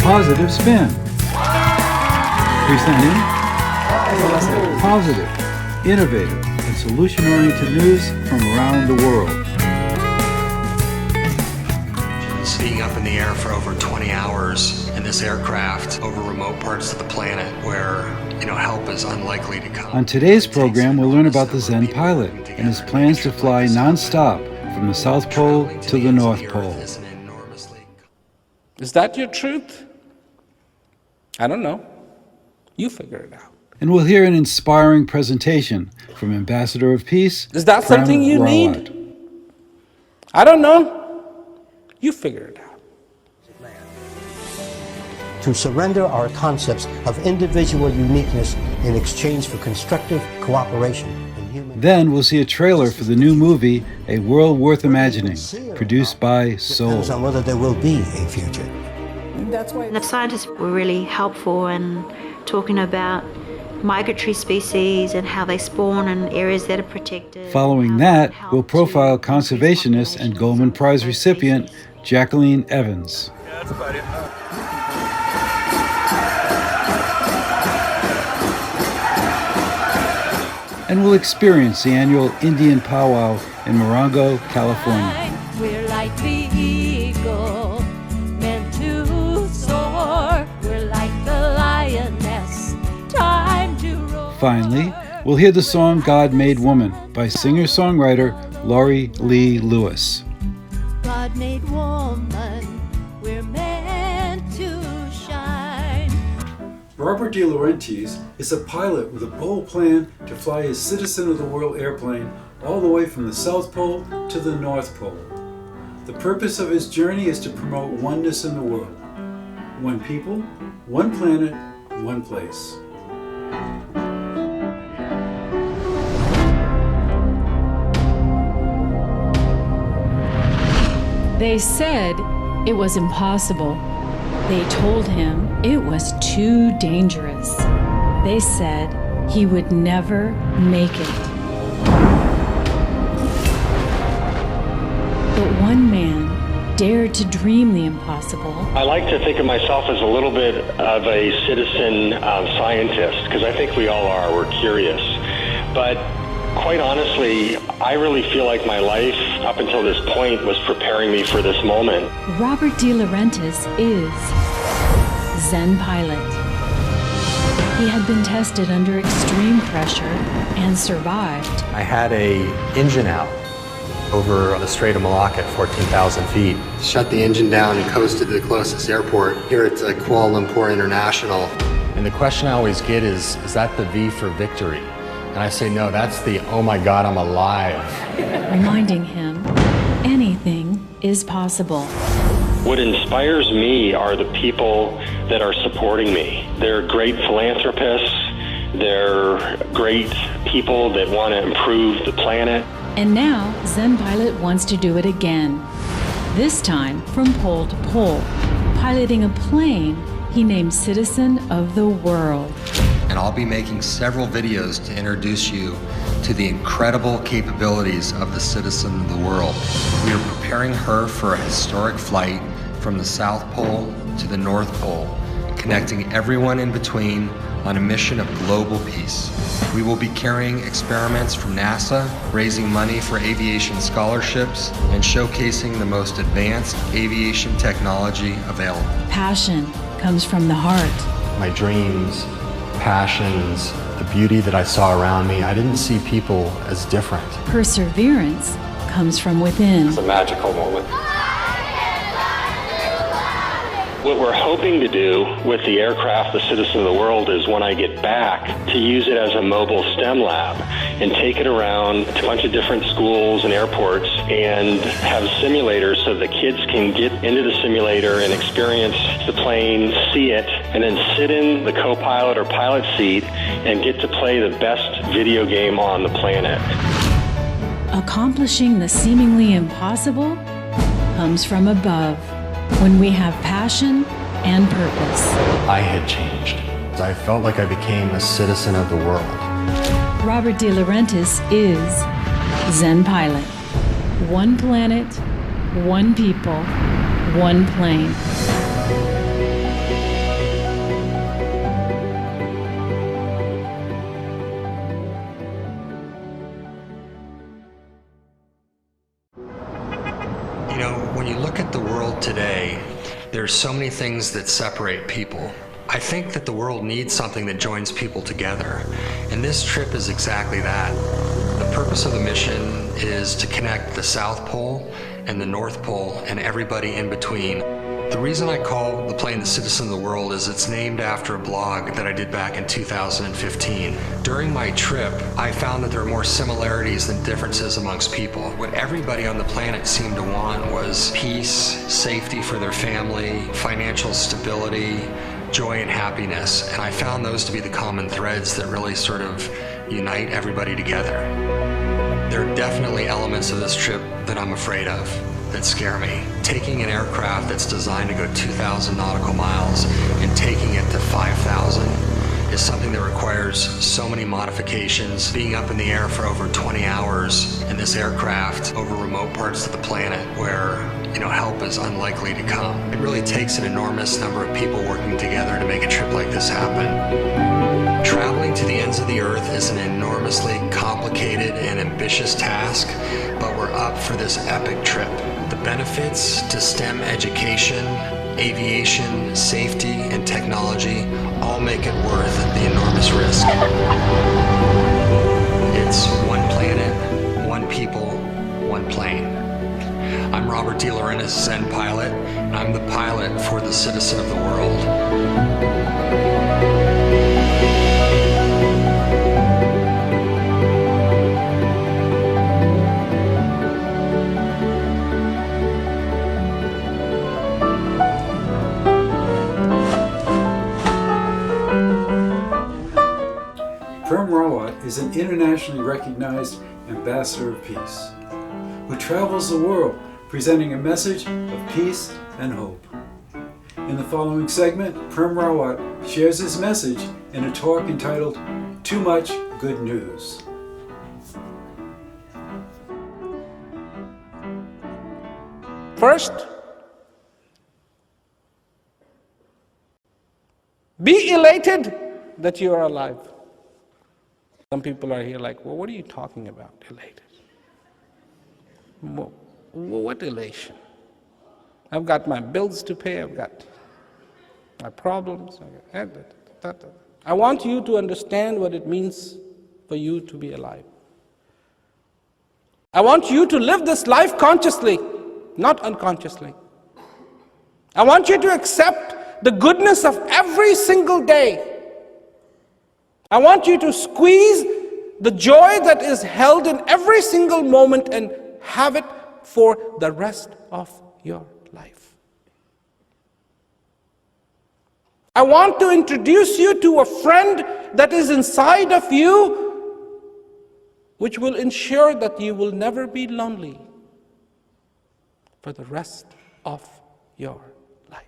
positive spin. Presenting positive, innovative, and solution-oriented news from around the world. Being up in the air for over 20 hours in this aircraft over remote parts of the planet where, help is unlikely to come. On today's program, we'll learn about the Zen pilot and his plans to fly non-stop from the South Pole to the North Pole. Is that your truth? I don't know. You figure it out. And we'll hear an inspiring presentation from Ambassador of Peace, Is that Prem something you Rawat. need? I don't know. You figure it out. To surrender our concepts of individual uniqueness in exchange for constructive cooperation in human. Then we'll see a trailer for the new movie, A World Worth Imagining, produced by Soul. Depends on whether there will be a future. The scientists were really helpful in talking about migratory species and how they spawn in areas that are protected. Following that, we'll profile conservationist and Goldman Prize recipient Jacqueline Evans. And we'll experience the annual Indian powwow in Morongo, California. We're like the eagle, meant to soar. We're like the lioness, time to roar. Finally, we'll hear the song God Made Woman by singer-songwriter Laurie Lee Lewis. God made woman, we're meant to shine. Robert DeLaunrentis is a pilot with a bold plan to fly his Citizen of the World airplane all the way from the South Pole to the North Pole. The purpose of his journey is to promote oneness in the world. One people, one planet, one place. They said it was impossible. They told him it was too dangerous. They said he would never make it. But one man dared to dream the impossible. I like to think of myself as a little bit of a citizen scientist, because I think we all are. We're curious. But quite honestly, I really feel like my life up until this point was preparing me for this moment. Robert DeLaunrentis is Zen pilot. He had been tested under extreme pressure and survived. I had a engine out over the Strait of Malacca at 14,000 feet. Shut the engine down and coasted to the closest airport here at Kuala Lumpur International. And the question I always get is that the V for victory? And I say, no, that's the, oh my God, I'm alive. Reminding him anything is possible. What inspires me are the people that are supporting me. They're great philanthropists. They're great people that want to improve the planet. And now, Zen Pilot wants to do it again. This time from pole to pole, piloting a plane he named Citizen of the World. And I'll be making several videos to introduce you to the incredible capabilities of the Citizen of the World. We are preparing her for a historic flight from the South Pole to the North Pole, connecting everyone in between on a mission of global peace. We will be carrying experiments from NASA, raising money for aviation scholarships, and showcasing the most advanced aviation technology available. Passion comes from the heart. My dreams, passions, the beauty that I saw around me, I didn't see people as different. Perseverance comes from within. It's a magical moment. What we're hoping to do with the aircraft, the Citizen of the World, is when I get back to use it as a mobile STEM lab and take it around to a bunch of different schools and airports and have simulators so the kids can get into the simulator and experience the plane, see it, and then sit in the co-pilot or pilot seat and get to play the best video game on the planet. Accomplishing the seemingly impossible comes from above. When we have passion and purpose. I had changed. I felt like I became a citizen of the world. Robert DeLaunrentis is Zen Pilot. One planet, one people, one plane. When you look at the world today, there's so many things that separate people. I think that the world needs something that joins people together, and this trip is exactly that. The purpose of the mission is to connect the South Pole and the North Pole and everybody in between. The reason I call the plane the Citizen of the World is it's named after a blog that I did back in 2015. During my trip, I found that there are more similarities than differences amongst people. What everybody on the planet seemed to want was peace, safety for their family, financial stability, joy and happiness. And I found those to be the common threads that really sort of unite everybody together. There are definitely elements of this trip that I'm afraid of, that scare me. Taking an aircraft that's designed to go 2,000 nautical miles and taking it to 5,000 is something that requires so many modifications. Being up in the air for over 20 hours in this aircraft over remote parts of the planet where, help is unlikely to come. It really takes an enormous number of people working together to make a trip like this happen. Traveling to the ends of the earth is an enormously complicated and ambitious task, but we're up for this epic trip. The benefits to STEM education, aviation, safety, and technology all make it worth the enormous risk. It's one planet, one people, one plane. I'm Robert DeLaunrentis, Zen pilot, and I'm the pilot for the Citizen of the World. Prem Rawat is an internationally recognized ambassador of peace, who travels the world presenting a message of peace and hope. In the following segment, Prem Rawat shares his message in a talk entitled, Too Much Good News. First, be elated that you are alive. Some people are here like, well, what are you talking about, elated? Well, what elation? I've got my bills to pay, I've got my problems. I want you to understand what it means for you to be alive. I want you to live this life consciously, not unconsciously. I want you to accept the goodness of every single day. I want you to squeeze the joy that is held in every single moment and have it for the rest of your life. I want to introduce you to a friend that is inside of you, which will ensure that you will never be lonely for the rest of your life.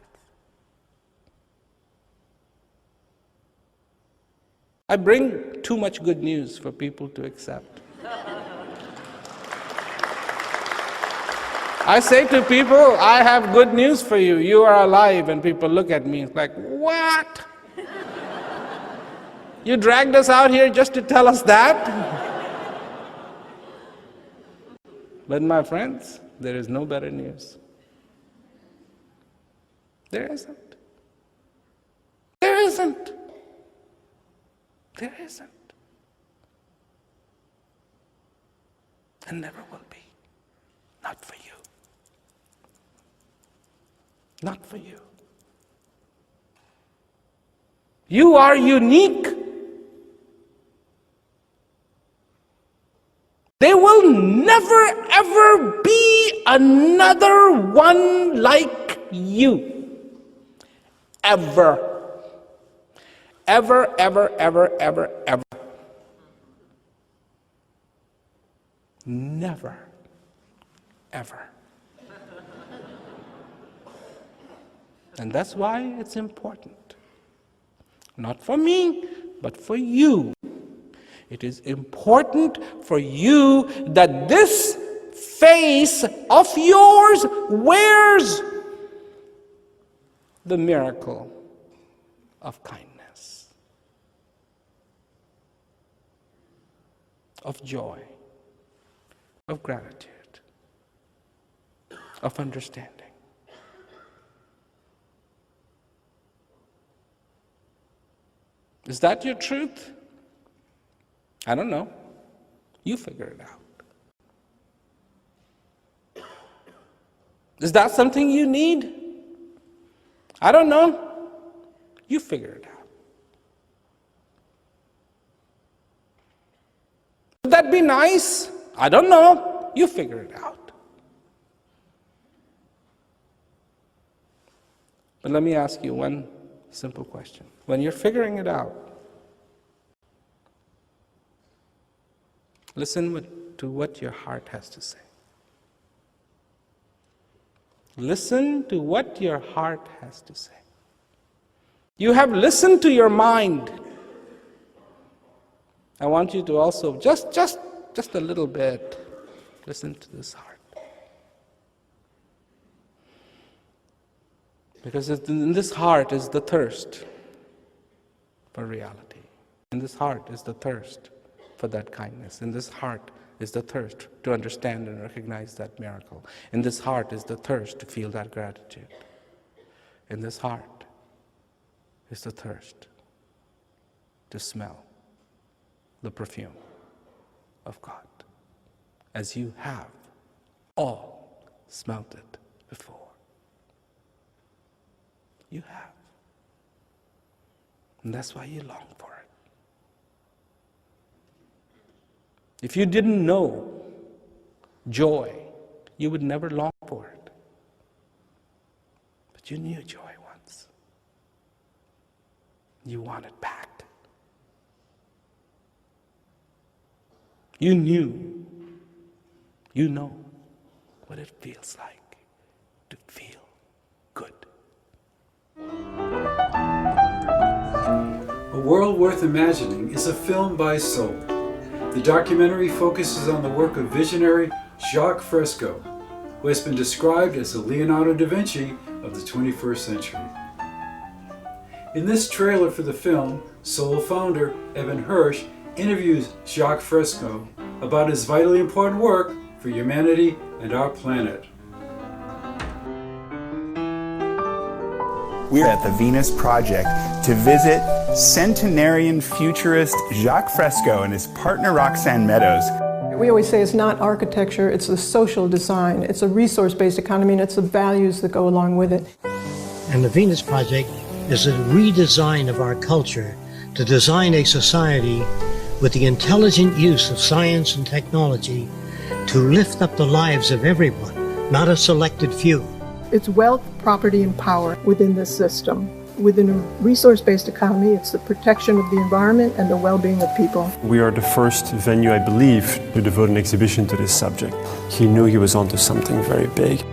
I bring too much good news for people to accept. I say to people, I have good news for you. You are alive. And people look at me like, what? You dragged us out here just to tell us that? But my friends, there is no better news. There isn't. There isn't. There isn't. And never will be. Not for you. Not for you. You are unique. There will never ever be another one like you. Ever. Ever, ever, ever, ever, ever. Never. Ever. And that's why it's important. Not for me, but for you. It is important for you that this face of yours wears the miracle of kindness, of joy, of gratitude, of understanding. Is that your truth? I don't know. You figure it out. Is that something you need? I don't know. You figure it out. Would that be nice? I don't know. You figure it out. But let me ask you one simple question. When you're figuring it out, listen to what your heart has to say. Listen to what your heart has to say. You have listened to your mind. I want you to also, just a little bit, listen to this heart. Because in this heart is the thirst for reality. In this heart is the thirst for that kindness. In this heart is the thirst to understand and recognize that miracle. In this heart is the thirst to feel that gratitude. In this heart is the thirst to smell the perfume of God, as you have all smelt it before. You have. And that's why you long for it. If you didn't know joy, you would never long for it. But you knew joy once. You want it back. You knew, you know what it feels like to feel good. A World Worth Imagining is a film by Soul. The documentary focuses on the work of visionary Jacques Fresco, who has been described as the Leonardo da Vinci of the 21st century. In this trailer for the film, Soul founder Evan Hirsch interviews Jacques Fresco about his vitally important work for humanity and our planet. We're at the Venus Project to visit centenarian futurist Jacques Fresco and his partner Roxanne Meadows. We always say it's not architecture, it's a social design, it's a resource-based economy, and it's the values that go along with it. And the Venus Project is a redesign of our culture to design a society with the intelligent use of science and technology to lift up the lives of everyone, not a selected few. It's wealth, property, and power within this system. Within a resource-based economy, it's the protection of the environment and the well-being of people. We are the first venue, I believe, to devote an exhibition to this subject. He knew he was onto something very big.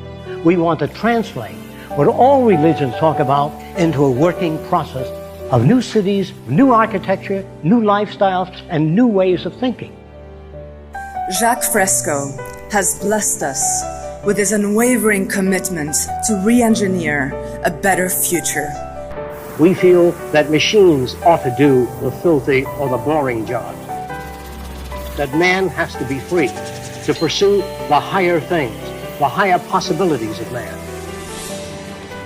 We want to translate what all religions talk about into a working process of new cities, new architecture, new lifestyles, and new ways of thinking. Jacques Fresco has blessed us with his unwavering commitment to re-engineer a better future. We feel that machines ought to do the filthy or the boring jobs. That man has to be free to pursue the higher things, the higher possibilities of man.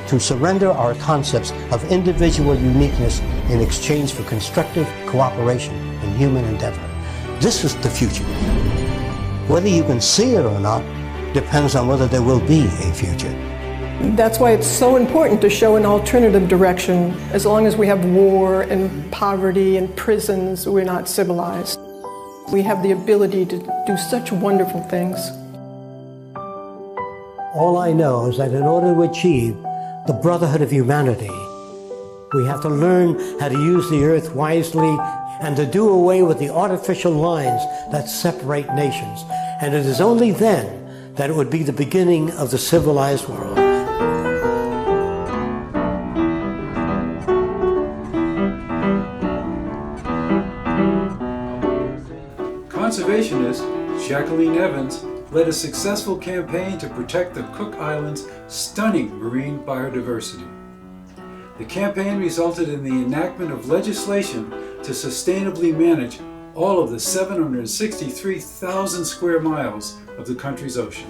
To surrender our concepts of individual uniqueness in exchange for constructive cooperation in human endeavor. This is the future. Whether you can see it or not depends on whether there will be a future. That's why it's so important to show an alternative direction. As long as we have war and poverty and prisons, we're not civilized. We have the ability to do such wonderful things. All I know is that in order to achieve the brotherhood of humanity, we have to learn how to use the earth wisely and to do away with the artificial lines that separate nations. And it is only then that it would be the beginning of the civilized world. Conservationist Jacqueline Evans led a successful campaign to protect the Cook Islands' stunning marine biodiversity. The campaign resulted in the enactment of legislation to sustainably manage all of the 763,000 square miles of the country's ocean.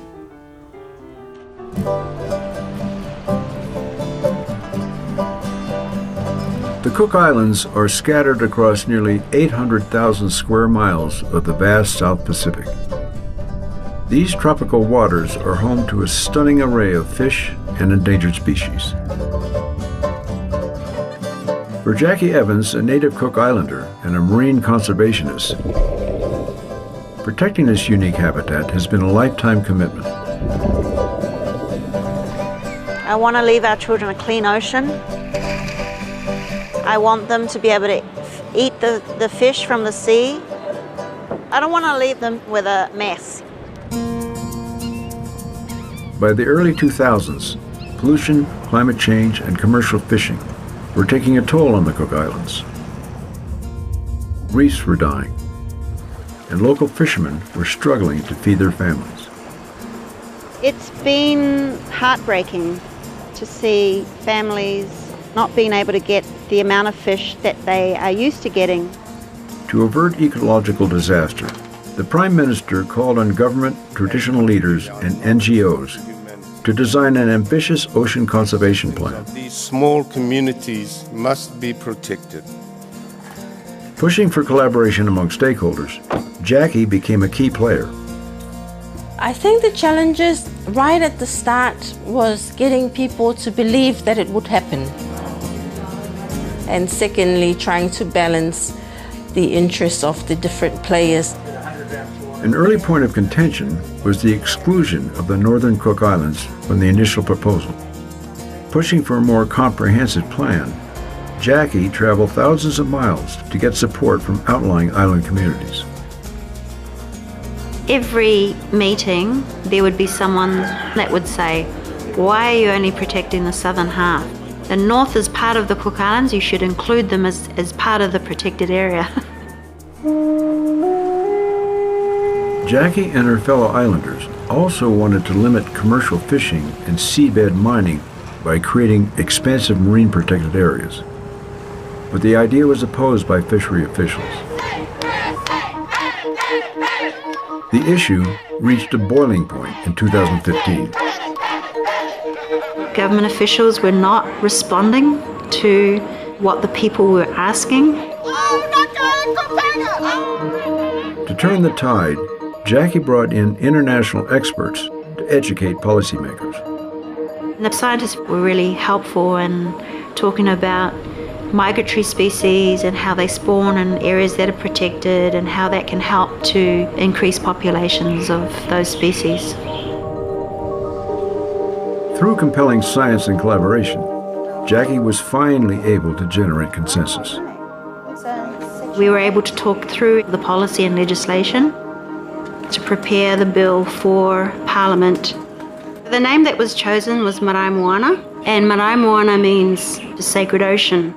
The Cook Islands are scattered across nearly 800,000 square miles of the vast South Pacific. These tropical waters are home to a stunning array of fish and endangered species. For Jackie Evans, a native Cook Islander and a marine conservationist, protecting this unique habitat has been a lifetime commitment. I want to leave our children a clean ocean. I want them to be able to eat the fish from the sea. I don't want to leave them with a mess. By the early 2000s, pollution, climate change, and commercial fishing were taking a toll on the Cook Islands. Reefs were dying, and local fishermen were struggling to feed their families. It's been heartbreaking to see families not being able to get the amount of fish that they are used to getting. To avert ecological disaster, the Prime Minister called on government, traditional leaders, and NGOs to design an ambitious ocean conservation plan. These small communities must be protected. Pushing for collaboration among stakeholders, Jackie became a key player. I think the challenges right at the start was getting people to believe that it would happen. And secondly, trying to balance the interests of the different players. An early point of contention was the exclusion of the Northern Cook Islands from the initial proposal. Pushing for a more comprehensive plan, Jackie traveled thousands of miles to get support from outlying island communities. Every meeting, there would be someone that would say, why are you only protecting the southern half? The north is part of the Cook Islands, you should include them as part of the protected area. Jackie and her fellow islanders also wanted to limit commercial fishing and seabed mining by creating expansive marine protected areas. But the idea was opposed by fishery officials. The issue reached a boiling point in 2015. Government officials were not responding to what the people were asking. To turn the tide, Jackie brought in international experts to educate policymakers. And the scientists were really helpful in talking about migratory species and how they spawn in areas that are protected and how that can help to increase populations of those species. Through compelling science and collaboration, Jackie was finally able to generate consensus. We were able to talk through the policy and legislation to prepare the bill for Parliament. The name that was chosen was Marae Moana, and Marae Moana means the sacred ocean.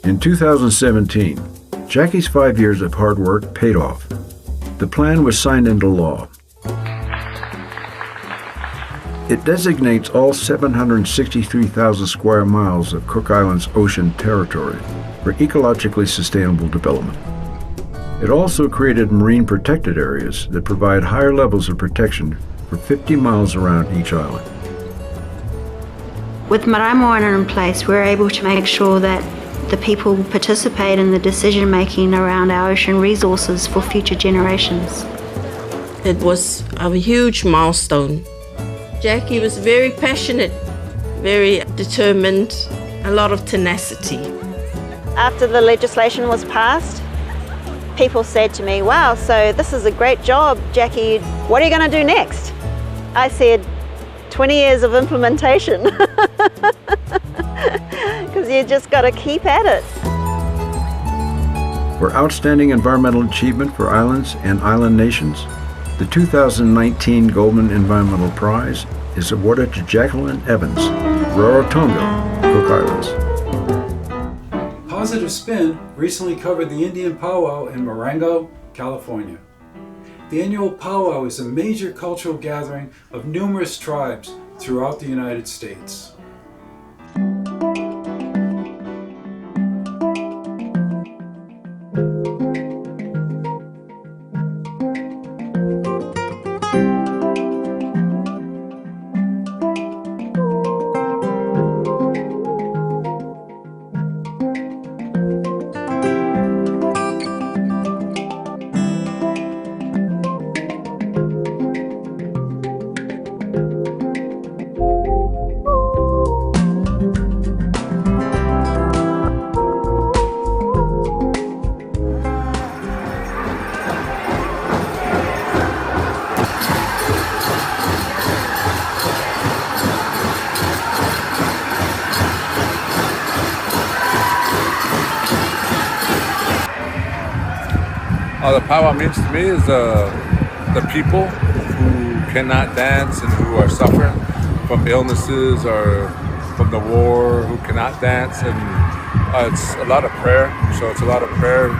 In 2017, Jackie's 5 years of hard work paid off. The plan was signed into law. It designates all 763,000 square miles of Cook Islands ocean territory for ecologically sustainable development. It also created marine protected areas that provide higher levels of protection for 50 miles around each island. With Marae Moana in place, we're able to make sure that the people participate in the decision making around our ocean resources for future generations. It was a huge milestone. Jackie was very passionate, very determined, a lot of tenacity. After the legislation was passed, people said to me, wow, so this is a great job, Jackie, what are you going to do next? I said, 20 years of implementation. Because you just got to keep at it. For outstanding environmental achievement for islands and island nations, the 2019 Goldman Environmental Prize is awarded to Jacqueline Evans, Rarotonga, Cook Islands. Positive Spin recently covered the Indian powwow in Morongo, California. The annual powwow is a major cultural gathering of numerous tribes throughout the United States. All the powwow means to me is the people who cannot dance and who are suffering from illnesses or from the war, who cannot dance, and it's a lot of prayer. So it's a lot of prayer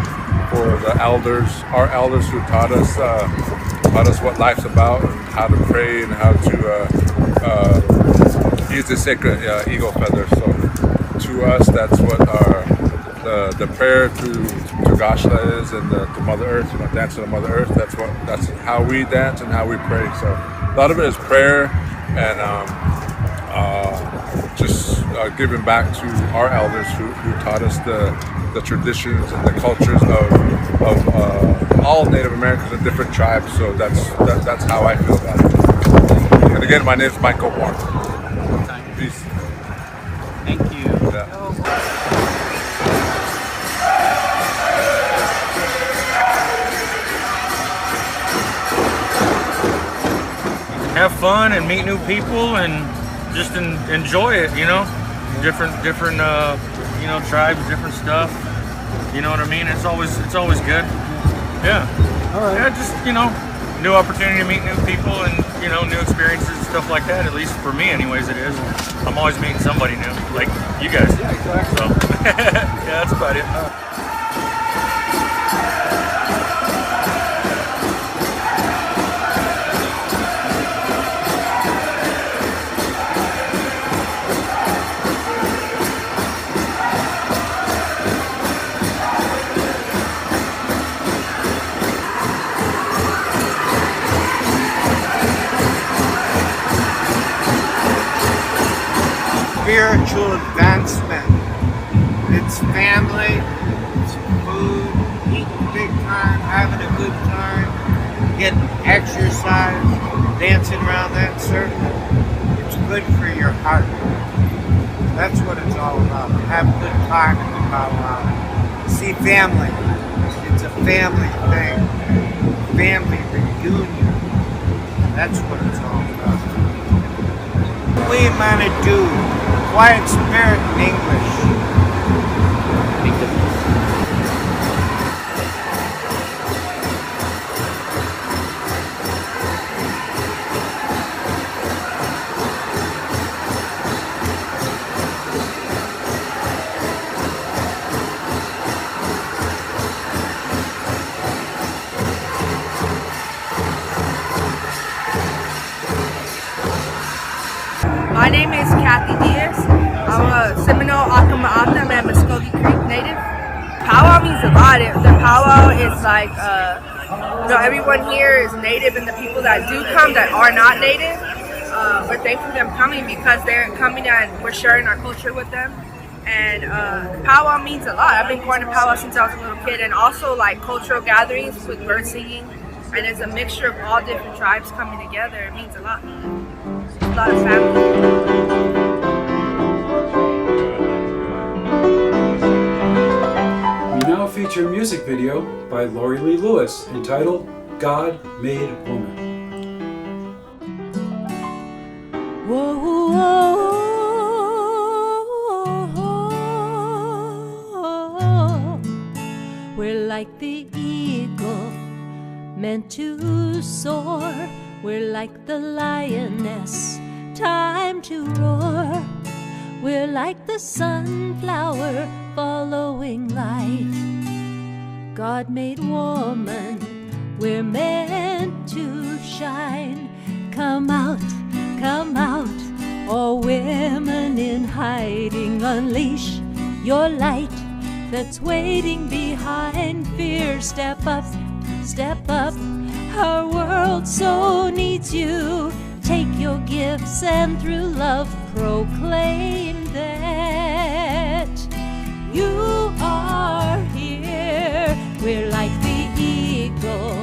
for the elders, our elders who taught us what life's about and how to pray and how to use the sacred eagle feather. So to us, that's what the prayer to Gashla is, and to Mother Earth. You know, dance to the Mother Earth. That's how we dance and how we pray. So a lot of it is prayer and just giving back to our elders who taught us the traditions and the cultures of all Native Americans and different tribes. So that's how I feel about it. And again, my name is Michael Warren. Peace. Thank you. Have fun and meet new people and just enjoy it, you know. Different you know, tribes, different stuff. You know what I mean? It's always good. Yeah. All right. Yeah, just, you know, new opportunity to meet new people and, you know, new experiences and stuff like that. At least for me, anyways, it is. I'm always meeting somebody new, like you guys. Yeah, exactly. So, yeah, that's about it. Spiritual advancement. It's family, it's food, eating big time, having a good time, getting exercise, dancing around that circle. It's good for your heart. That's what it's all about. Have a good time in the powwow. See family. It's a family thing. Family reunion. That's what it's all about. We Manitou. Quiet spirit in English. My name is Kathy Diaz. I'm a Seminole, Accomaata, and Muskogee Creek native. Powwow means a lot. The powwow is like, you know, everyone here is native, and the people that do come that are not native, we're thankful for them coming because they're coming and we're sharing our culture with them. And powwow means a lot. I've been going to powwow since I was a little kid, and also like cultural gatherings with bird singing, and it's a mixture of all different tribes coming together. It means a lot. A lot of family. We now feature a music video by Lori Lee Lewis entitled God Made Woman. Whoa, we're like the eagle meant to soar. We're like the lioness, time to roar. We're like the sunflower following light. God made woman, we're meant to shine. Come out, all women in hiding. Unleash your light that's waiting behind fear. Step up, our world so needs you. Take your gifts and through love proclaim that you are here. We're like the eagle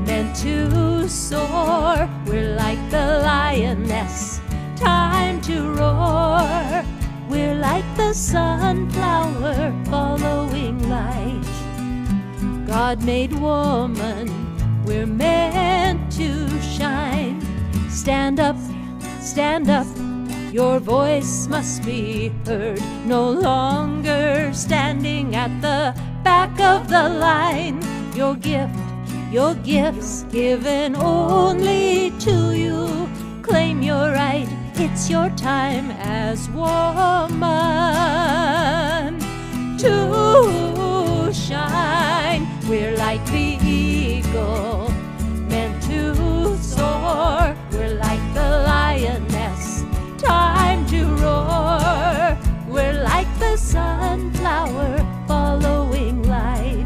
meant to soar. We're like the lioness, time to roar. We're like the sunflower following light. God made woman, we're meant to shine. Stand up, your voice must be heard. No longer standing at the back of the line. your gifts given only to you. Claim your right, it's your time as woman to shine. We're like the eagle, meant to soar. We're like the lioness, time to roar. We're like the sunflower, following light.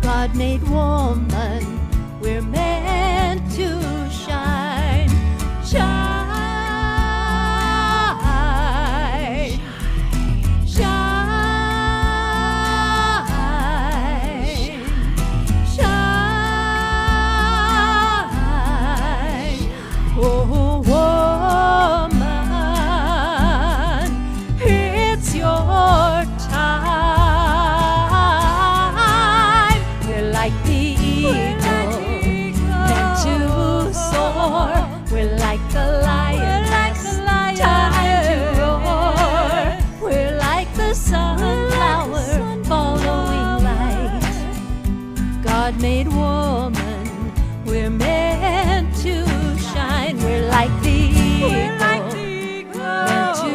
God made woman, we're meant to shine, shine, shine, shine. Oh, woman, it's your time. We're like the eagle, meant to soar. We're like the lioness, time to roar. We're like the sunflower, following light. God made woman, we're meant to shine. We're like the eagle, meant to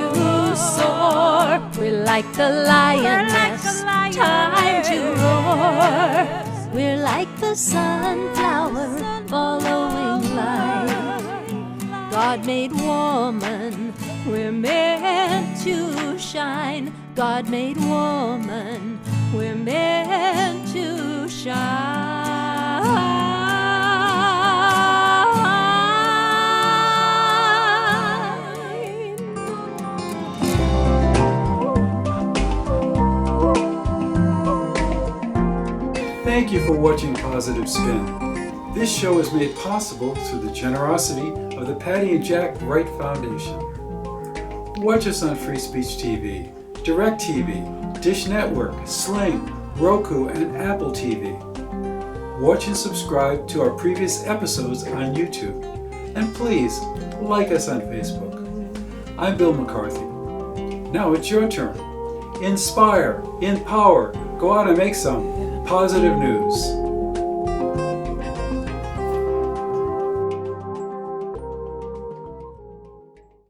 soar. We're like the lioness, time to roar. We're like the sunflower, following light. God made woman, we're meant to shine. God made woman, we're meant to shine. Thank you for watching Positive Spin. This show is made possible through the generosity of the Patty and Jack Wright Foundation. Watch us on Free Speech TV, DirecTV, Dish Network, Sling, Roku, and Apple TV. Watch and subscribe to our previous episodes on YouTube. And please, like us on Facebook. I'm Bill McCarthy. Now it's your turn. Inspire, empower, go out and make some positive news.